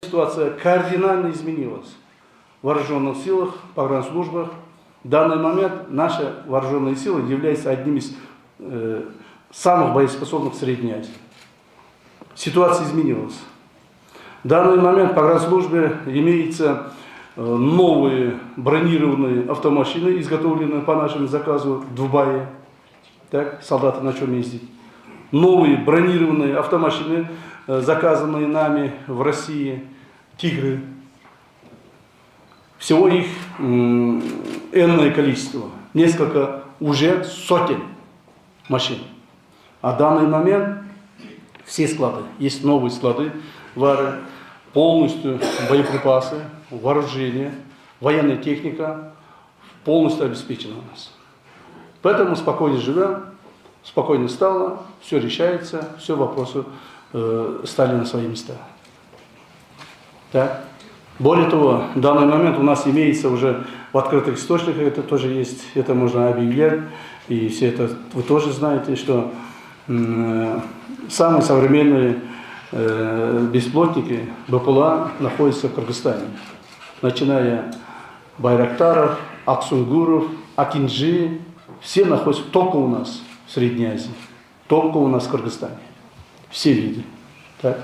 Ситуация кардинально изменилась в вооруженных силах, погранслужбах. В данный момент наши вооруженные силы являются одним из самых боеспособных в Средней Азии. Ситуация изменилась. В данный момент в погранслужбе имеются новые бронированные автомашины, изготовленные по нашему заказу в Дубае. Так, солдаты на чем ездить. Новые бронированные автомашины, заказанные нами в России, «Тигры». Всего их энное количество, несколько, уже сотен машин. А в данный момент все склады, есть новые склады, вары, полностью боеприпасы, вооружение, военная техника полностью обеспечена у нас. Поэтому спокойно живем, спокойно стало, все решается, все вопросы стали на свои места. Так. Более того, в данный момент у нас имеется уже в открытых источниках, это тоже есть, это можно объявлять, и все это вы тоже знаете, что самые современные беспилотники БПЛА находятся в Кыргызстане. Начиная Байрактаров, Аксунгуров, Акинджи, все находятся только у нас в Средней Азии, только у нас в Кыргызстане. Все виды. Так?